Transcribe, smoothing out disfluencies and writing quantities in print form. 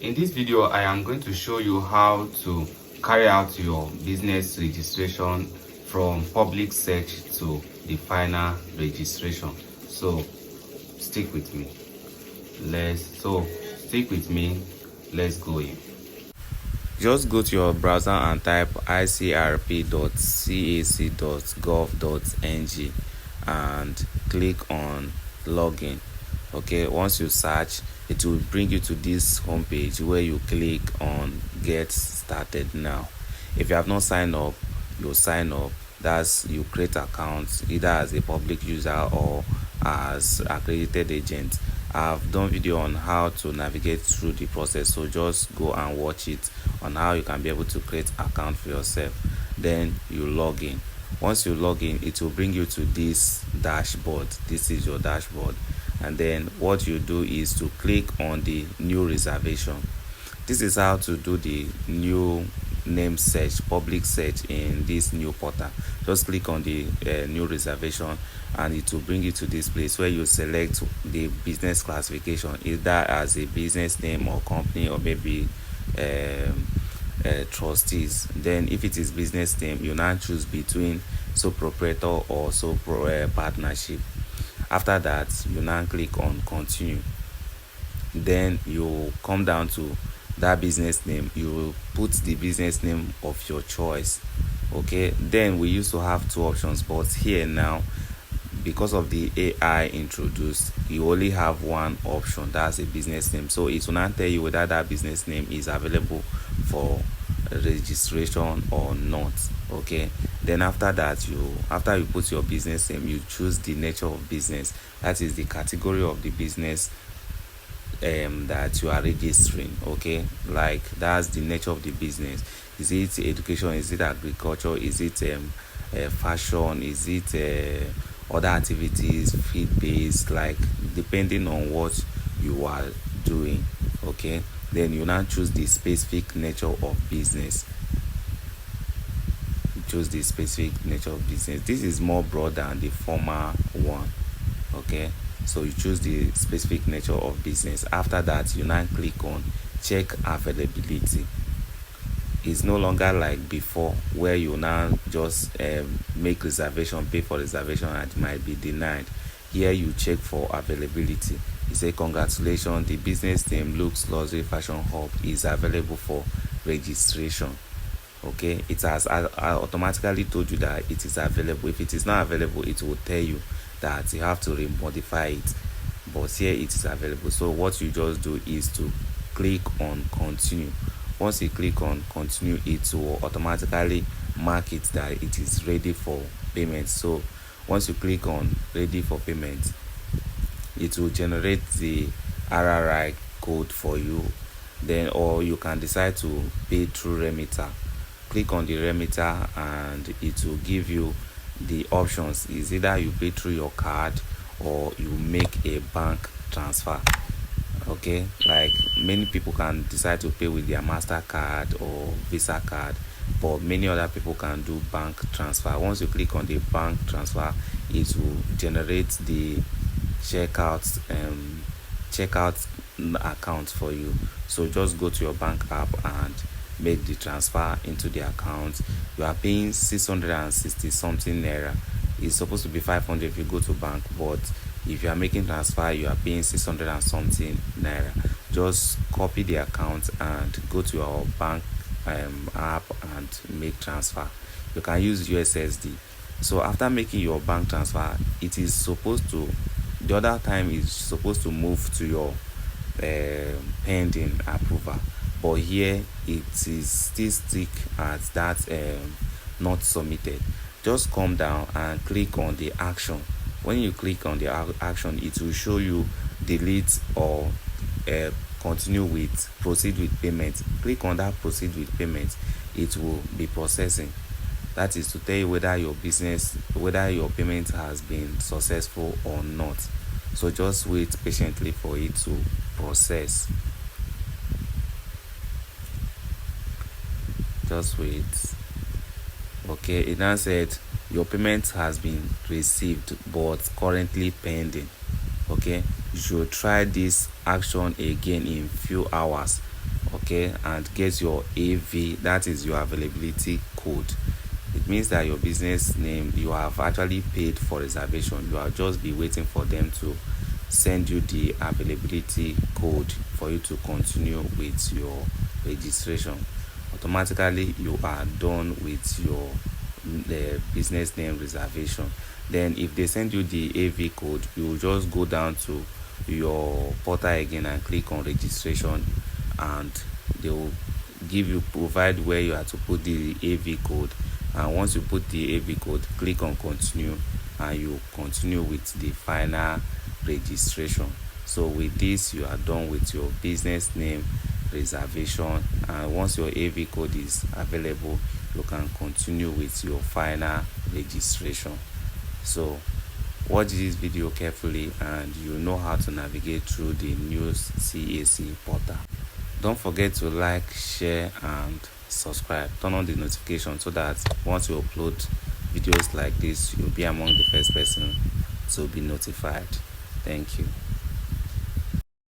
In this video, I am going to show you how to carry out your business registration from public search to the final registration. So stick with me. Let's go in. Just go to your browser and type icrp.cac.gov.ng and click on login. Okay, once you search, it will bring you to this homepage where you click on get started now. If you have not signed up, you'll sign up. That's, you create accounts either as a public user or as accredited agent. I've done video on how to navigate through the process, so just go and watch it on how you can be able to create account for yourself. Then you log in. Once you log in, it will bring you to this dashboard. This is your dashboard, and then what you do is to click on the new reservation. This is how to do the new name search, public search in this new portal. Just click on the new reservation and it will bring you to this place where you select the business classification, either as a business name or company, or maybe trustees. Then if it is business name, you now choose between sole proprietor or sole partnership. After that, you now click on continue. Then you come down to that business name. You put the business name of your choice. Okay, then we used to have two options, but here now, because of the AI introduced, you only have one option. That's a business name. So it will not tell you whether that business name is available for registration or not. Okay, then after that, after you put your business name, you choose the nature of business. That is the category of the business that you are registering. Okay, like that's the nature of the business. Is it education? Is it agriculture? Is it fashion? Is it other activities, feed based? Like, depending on what you are doing. Okay, then you now choose the specific nature of business. Choose the specific nature of business. This is more broad than the former one. Okay, so you choose the specific nature of business. After that, you now click on check availability. It's no longer like before where you now just make reservation, pay for reservation, and it might be denied. Here you check for availability. You say congratulations, the business name Luke's Luxury Fashion Hub is available for registration. Okay, it has automatically told you that it is available. If it is not available, it will tell you that you have to remodify it, but here it is available. So what you just do is to click on continue. Once you click on continue, it will automatically mark it that it is ready for payment. So once you click on ready for payment, it will generate the RRI code for you. Then, or you can decide to pay through remitter. Click on the remitter and it will give you the options. Is either you pay through your card or you make a bank transfer. Okay, like many people can decide to pay with their MasterCard or Visa card, but many other people can do bank transfer. Once you click on the bank transfer, it will generate the checkout account for you. So just go to your bank app and make the transfer into the account. You are paying 660 something naira. It's supposed to be 500 if you go to bank, but if you are making transfer, you are paying 600 and something naira. Just copy the account and go to your bank app and make transfer. You can use USSD. So after making your bank transfer, it is supposed to, the other time is supposed to move to your pending approval, but here it is still stick at that not submitted. Just come down and click on the action. When you click on the action, it will show you delete or continue with proceed with payment. Click on that proceed with payment. It will be processing. That is to tell you whether your payment has been successful or not. So just wait patiently for it to process. Just wait. Okay, it now said your payment has been received but currently pending. Okay, you should try this action again in few hours. okay, and get your AV, that is your availability code. It means that your business name, you have actually paid for reservation. You will just be waiting for them to send you the availability code for you to continue with your registration. Automatically you are done with your business name reservation. Then if they send you the AV code, you will just go down to your portal again and click on registration, and they will provide where you have to put the AV code. And once you put the AV code, click on continue, and you continue with the final registration. So with this, you are done with your business name reservation, and once your AV code is available, you can continue with your final registration. So watch this video carefully and you know how to navigate through the new CAC portal. Don't forget to like, share and subscribe. Turn on the notification so that once you upload videos like this, you'll be among the first person to be notified. Thank you.